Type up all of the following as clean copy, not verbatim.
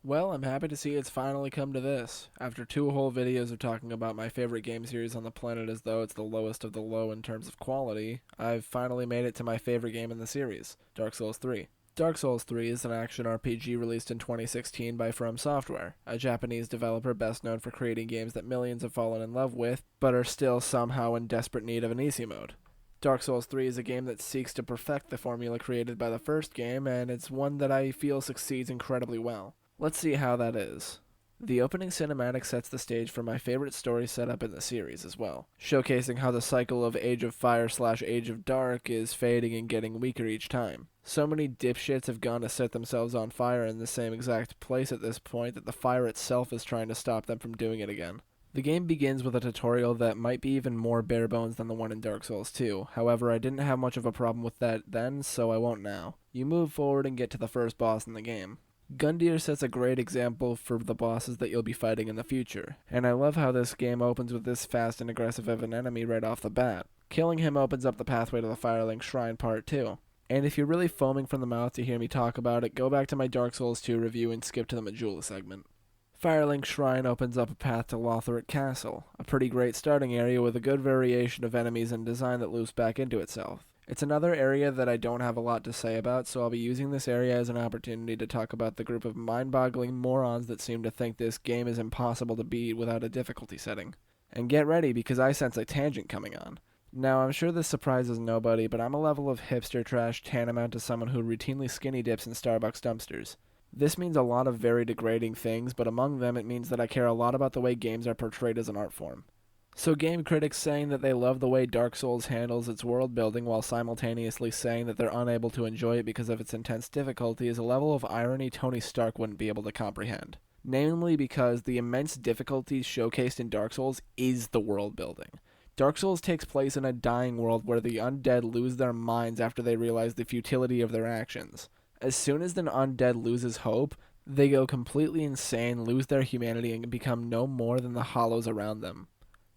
Well, I'm happy to see it's finally come to this. After two whole videos of talking about my favorite game series on the planet as though it's the lowest of the low in terms of quality, I've finally made it to my favorite game in the series, Dark Souls 3. Dark Souls 3 is an action RPG released in 2016 by From Software, a Japanese developer best known for creating games that millions have fallen in love with, but are still somehow in desperate need of an easy mode. Dark Souls 3 is a game that seeks to perfect the formula created by the first game, and it's one that I feel succeeds incredibly well. Let's see how that is. The opening cinematic sets the stage for my favorite story setup in the series as well, showcasing how the cycle of Age of Fire / Age of Dark is fading and getting weaker each time. So many dipshits have gone to set themselves on fire in the same exact place at this point that the fire itself is trying to stop them from doing it again. The game begins with a tutorial that might be even more bare bones than the one in Dark Souls 2, however I didn't have much of a problem with that then, so I won't now. You move forward and get to the first boss in the game. Gundyr sets a great example for the bosses that you'll be fighting in the future, and I love how this game opens with this fast and aggressive of an enemy right off the bat. Killing him opens up the pathway to the Firelink Shrine Part 2. And if you're really foaming from the mouth to hear me talk about it, go back to my Dark Souls 2 review and skip to the Majula segment. Firelink Shrine opens up a path to Lothric Castle, a pretty great starting area with a good variation of enemies and design that loops back into itself. It's another area that I don't have a lot to say about, so I'll be using this area as an opportunity to talk about the group of mind-boggling morons that seem to think this game is impossible to beat without a difficulty setting. And get ready, because I sense a tangent coming on. Now, I'm sure this surprises nobody, but I'm a level of hipster trash tantamount to someone who routinely skinny dips in Starbucks dumpsters. This means a lot of very degrading things, but among them it means that I care a lot about the way games are portrayed as an art form. So game critics saying that they love the way Dark Souls handles its world building while simultaneously saying that they're unable to enjoy it because of its intense difficulty is a level of irony Tony Stark wouldn't be able to comprehend. Namely because the immense difficulty showcased in Dark Souls is the world building. Dark Souls takes place in a dying world where the undead lose their minds after they realize the futility of their actions. As soon as an undead loses hope, they go completely insane, lose their humanity, and become no more than the hollows around them.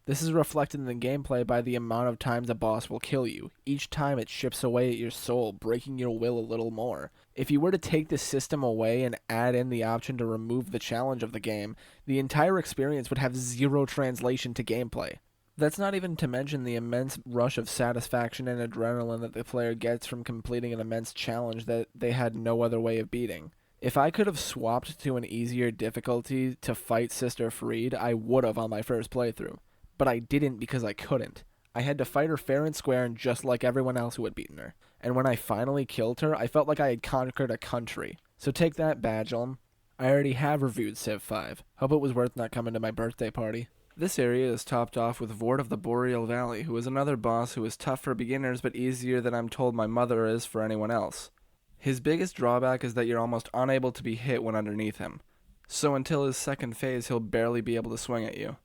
This is reflected in the gameplay by the amount of times a boss will kill you. Each time it chips away at your soul, breaking your will a little more. If you were to take this system away and add in the option to remove the challenge of the game, the entire experience would have zero translation to gameplay. That's not even to mention the immense rush of satisfaction and adrenaline that the player gets from completing an immense challenge that they had no other way of beating. If I could have swapped to an easier difficulty to fight Sister Fried, I would have on my first playthrough. But I didn't because I couldn't. I had to fight her fair and square and just like everyone else who had beaten her. And when I finally killed her, I felt like I had conquered a country. So take that, Badgelum. I already have reviewed Civ 5. Hope it was worth not coming to my birthday party. This area is topped off with Vord of the Boreal Valley, who is another boss who is tough for beginners but easier than I'm told my mother is for anyone else. His biggest drawback is that you're almost unable to be hit when underneath him. So until his second phase, he'll barely be able to swing at you.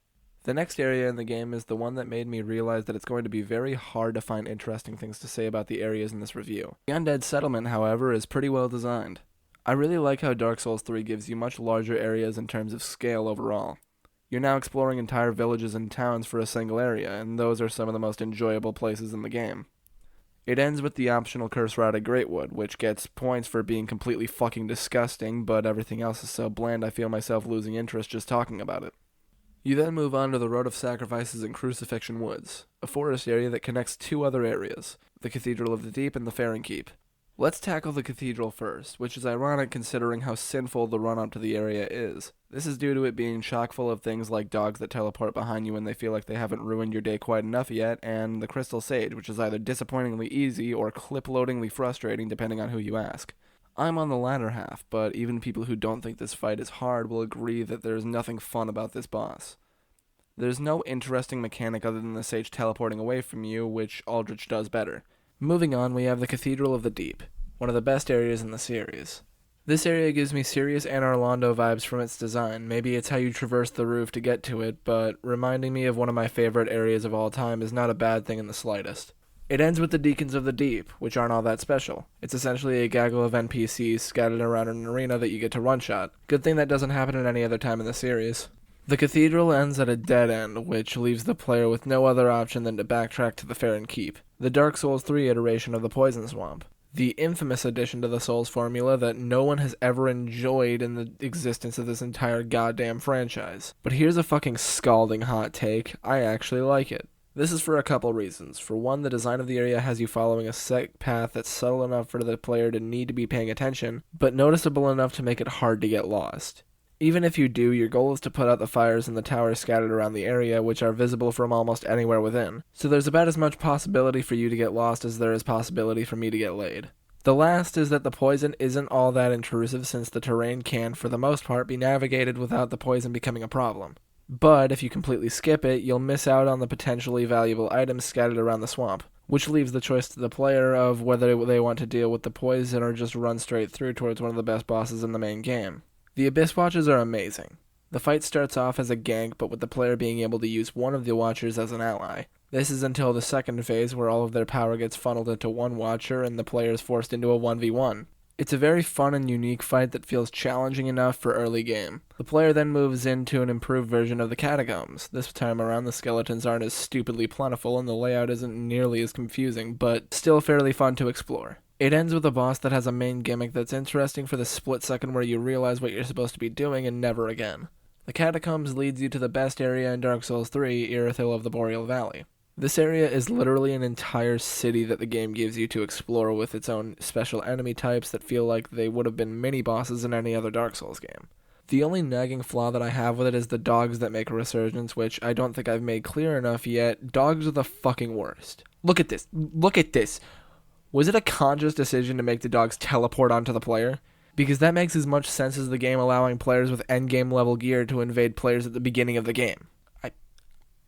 The next area in the game is the one that made me realize that it's going to be very hard to find interesting things to say about the areas in this review. The Undead Settlement, however, is pretty well designed. I really like how Dark Souls 3 gives you much larger areas in terms of scale overall. You're now exploring entire villages and towns for a single area, and those are some of the most enjoyable places in the game. It ends with the optional Curse Rod at Greatwood, which gets points for being completely fucking disgusting, but everything else is so bland I feel myself losing interest just talking about it. You then move on to the Road of Sacrifices in Crucifixion Woods, a forest area that connects two other areas, the Cathedral of the Deep and the Faron Keep. Let's tackle the cathedral first, which is ironic considering how sinful the run-up to the area is. This is due to it being chock full of things like dogs that teleport behind you when they feel like they haven't ruined your day quite enough yet, and the Crystal Sage, which is either disappointingly easy or clip-loadingly frustrating depending on who you ask. I'm on the latter half, but even people who don't think this fight is hard will agree that there's nothing fun about this boss. There's no interesting mechanic other than the sage teleporting away from you, which Aldrich does better. Moving on, we have the Cathedral of the Deep, one of the best areas in the series. This area gives me serious Anor Londo vibes from its design. Maybe it's how you traverse the roof to get to it, but reminding me of one of my favorite areas of all time is not a bad thing in the slightest. It ends with the Deacons of the Deep, which aren't all that special. It's essentially a gaggle of NPCs scattered around an arena that you get to one-shot. Good thing that doesn't happen at any other time in the series. The cathedral ends at a dead end, which leaves the player with no other option than to backtrack to the Faron Keep, the Dark Souls 3 iteration of the Poison Swamp. the infamous addition to the Souls formula that no one has ever enjoyed in the existence of this entire goddamn franchise. But here's a fucking scalding hot take, I actually like it. This is for a couple reasons. For one, the design of the area has you following a set path that's subtle enough for the player to need to be paying attention, but noticeable enough to make it hard to get lost. Even if you do, your goal is to put out the fires in the towers scattered around the area, which are visible from almost anywhere within. So there's about as much possibility for you to get lost as there is possibility for me to get laid. The last is that the poison isn't all that intrusive, since the terrain can, for the most part, be navigated without the poison becoming a problem. But if you completely skip it, you'll miss out on the potentially valuable items scattered around the swamp, which leaves the choice to the player of whether they want to deal with the poison or just run straight through towards one of the best bosses in the main game. The Abyss Watchers are amazing. The fight starts off as a gank, but with the player being able to use one of the Watchers as an ally. This is until the second phase, where all of their power gets funneled into one Watcher and the player is forced into a 1v1. It's a very fun and unique fight that feels challenging enough for early game. The player then moves into an improved version of the Catacombs. This time around, the skeletons aren't as stupidly plentiful and the layout isn't nearly as confusing, but still fairly fun to explore. It ends with a boss that has a main gimmick that's interesting for the split second where you realize what you're supposed to be doing and never again. The Catacombs leads you to the best area in Dark Souls 3, Irithyll of the Boreal Valley. This area is literally an entire city that the game gives you to explore, with its own special enemy types that feel like they would have been mini-bosses in any other Dark Souls game. The only nagging flaw that I have with it is the dogs that make a resurgence, which I don't think I've made clear enough yet. Dogs are the fucking worst. Look at this. Look at this. Was it a conscious decision to make the dogs teleport onto the player? Because that makes as much sense as the game allowing players with endgame level gear to invade players at the beginning of the game.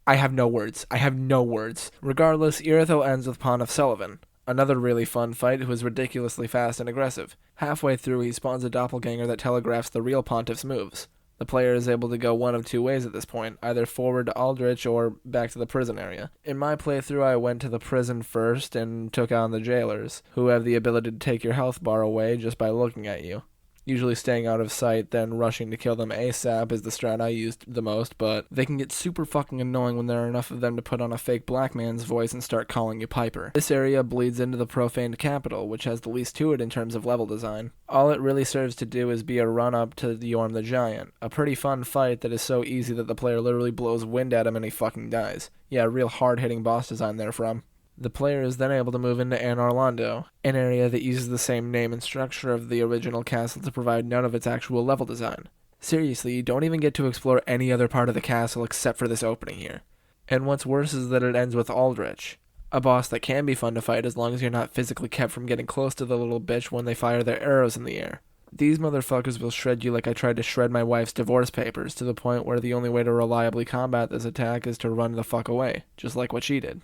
I have no words. I have no words. Regardless, Irithyll ends with Pond of Sullivan, another really fun fight who is ridiculously fast and aggressive. Halfway through, he spawns a doppelganger that telegraphs the real Pontiff's moves. The player is able to go one of two ways at this point, either forward to Aldrich or back to the prison area. In my playthrough, I went to the prison first and took on the jailers, who have the ability to take your health bar away just by looking at you. Usually staying out of sight, then rushing to kill them ASAP is the strat I used the most, but they can get super fucking annoying when there are enough of them to put on a fake black man's voice and start calling you Piper. This area bleeds into the profaned capital, which has the least to it in terms of level design. All it really serves to do is be a run-up to Yorm the Giant, a pretty fun fight that is so easy that the player literally blows wind at him and he fucking dies. Yeah, real hard-hitting boss design there from. The player is then able to move into Anor Londo, an area that uses the same name and structure of the original castle to provide none of its actual level design. Seriously, you don't even get to explore any other part of the castle except for this opening here. And what's worse is that it ends with Aldrich, a boss that can be fun to fight as long as you're not physically kept from getting close to the little bitch when they fire their arrows in the air. These motherfuckers will shred you like I tried to shred my wife's divorce papers, to the point where the only way to reliably combat this attack is to run the fuck away, just like what she did.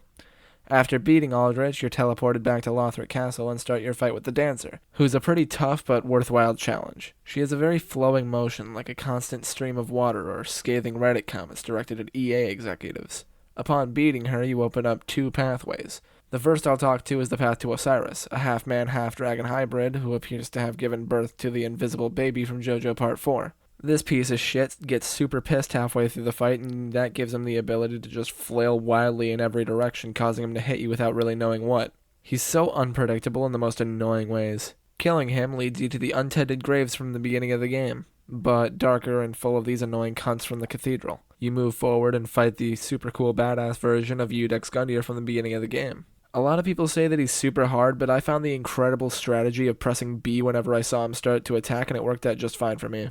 After beating Aldrich, you're teleported back to Lothric Castle and start your fight with the Dancer, who's a pretty tough but worthwhile challenge. She has a very flowing motion, like a constant stream of water or scathing Reddit comments directed at EA executives. Upon beating her, you open up two pathways. The first I'll talk to is the path to Osiris, a half-man, half-dragon hybrid who appears to have given birth to the invisible baby from JoJo Part 4. This piece of shit gets super pissed halfway through the fight, and that gives him the ability to just flail wildly in every direction, causing him to hit you without really knowing what. He's so unpredictable in the most annoying ways. Killing him leads you to the untended graves from the beginning of the game, but darker and full of these annoying cunts from the cathedral. You move forward and fight the super cool badass version of Iudex Gundyr from the beginning of the game. A lot of people say that he's super hard, but I found the incredible strategy of pressing B whenever I saw him start to attack, and it worked out just fine for me.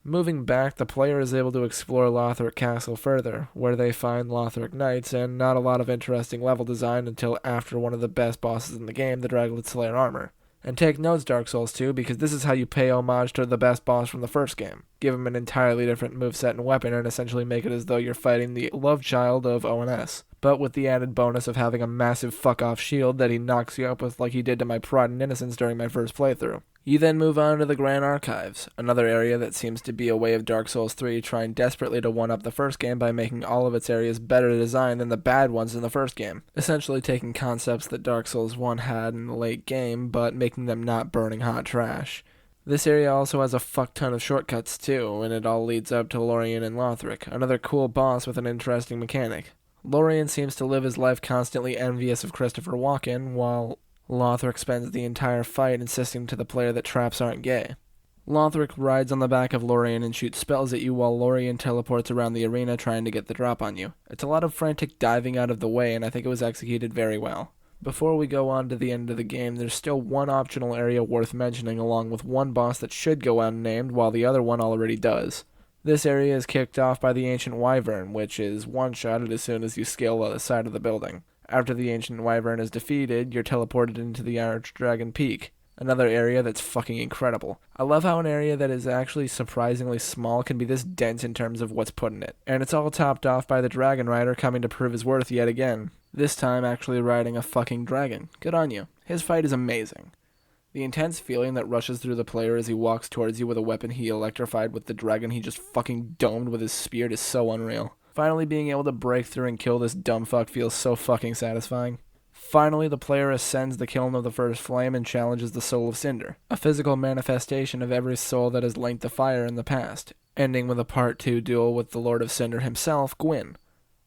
Moving back, the player is able to explore Lothric Castle further, where they find Lothric Knights, and not a lot of interesting level design until after one of the best bosses in the game, the Draglet Slayer armor. And take notes, Dark Souls 2, because this is how you pay homage to the best boss from the first game. Give him an entirely different moveset and weapon, and essentially make it as though you're fighting the love child of ONS. But with the added bonus of having a massive fuck-off shield that he knocks you up with like he did to my Pride and Innocence during my first playthrough. You then move on to the Grand Archives, another area that seems to be a way of Dark Souls 3 trying desperately to one-up the first game by making all of its areas better designed than the bad ones in the first game, essentially taking concepts that Dark Souls 1 had in the late game, but making them not burning hot trash. This area also has a fuck ton of shortcuts too, and it all leads up to Lorien and Lothric, another cool boss with an interesting mechanic. Lorien seems to live his life constantly envious of Christopher Walken, while Lothric spends the entire fight insisting to the player that traps aren't gay. Lothric rides on the back of Lorien and shoots spells at you while Lorien teleports around the arena trying to get the drop on you. It's a lot of frantic diving out of the way, and I think it was executed very well. Before we go on to the end of the game, there's still one optional area worth mentioning, along with one boss that should go unnamed while the other one already does. This area is kicked off by the Ancient Wyvern, which is one-shotted as soon as you scale the side of the building. After the Ancient Wyvern is defeated, you're teleported into the Archdragon Peak, another area that's fucking incredible. I love how an area that is actually surprisingly small can be this dense in terms of what's put in it. And it's all topped off by the Dragon Rider coming to prove his worth yet again. This time actually riding a fucking dragon. Good on you. His fight is amazing. The intense feeling that rushes through the player as he walks towards you with a weapon he electrified with the dragon he just fucking domed with his spear is so unreal. Finally being able to break through and kill this dumb fuck feels so fucking satisfying. Finally, the player ascends the kiln of the first flame and challenges the Soul of Cinder, a physical manifestation of every soul that has linked the fire in the past, ending with a Part 2 duel with the Lord of Cinder himself, Gwyn.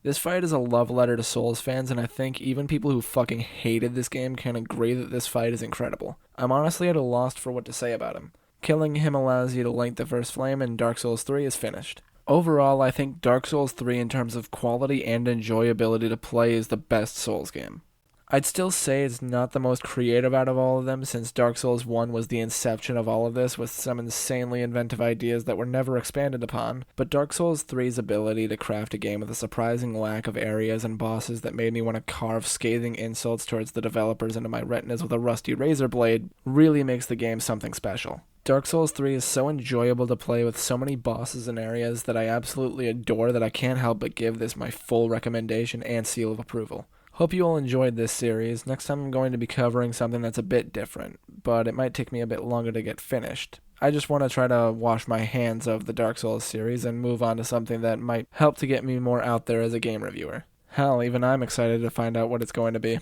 This fight is a love letter to Souls fans, and I think even people who fucking hated this game can agree that this fight is incredible. I'm honestly at a loss for what to say about him. Killing him allows you to link the first flame, and Dark Souls 3 is finished. Overall, I think Dark Souls 3 in terms of quality and enjoyability to play is the best Souls game. I'd still say it's not the most creative out of all of them, since Dark Souls 1 was the inception of all of this with some insanely inventive ideas that were never expanded upon, but Dark Souls 3's ability to craft a game with a surprising lack of areas and bosses that made me want to carve scathing insults towards the developers into my retinas with a rusty razor blade really makes the game something special. Dark Souls 3 is so enjoyable to play with so many bosses and areas that I absolutely adore that I can't help but give this my full recommendation and seal of approval. Hope you all enjoyed this series. Next time I'm going to be covering something that's a bit different, but it might take me a bit longer to get finished. I just want to try to wash my hands of the Dark Souls series and move on to something that might help to get me more out there as a game reviewer. Hell, even I'm excited to find out what it's going to be.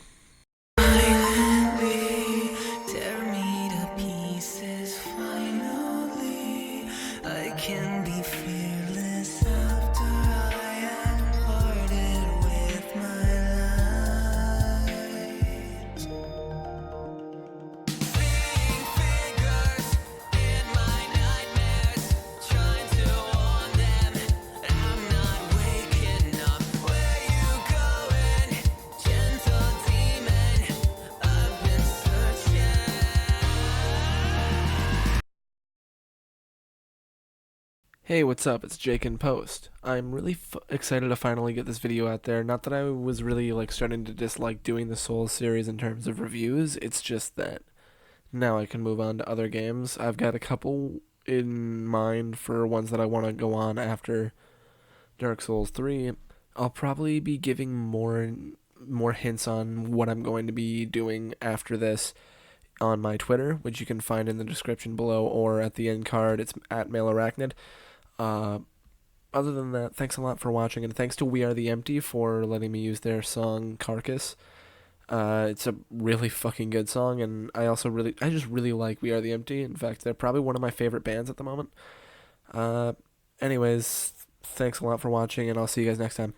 Hey, what's up? It's Jake in Post. I'm really excited to finally get this video out there. Not that I was really starting to dislike doing the Souls series in terms of reviews. It's just that now I can move on to other games. I've got a couple in mind for ones that I want to go on after Dark Souls 3. I'll probably be giving more hints on what I'm going to be doing after this on my Twitter, which you can find in the description below or at the end card. It's at MaleArachnid. Other than that, thanks a lot for watching, and thanks to We Are the Empty for letting me use their song Carcass. It's a really fucking good song, and I just really like We Are the Empty. In fact, they're probably one of my favorite bands at the moment. Anyways, thanks a lot for watching, and I'll see you guys next time.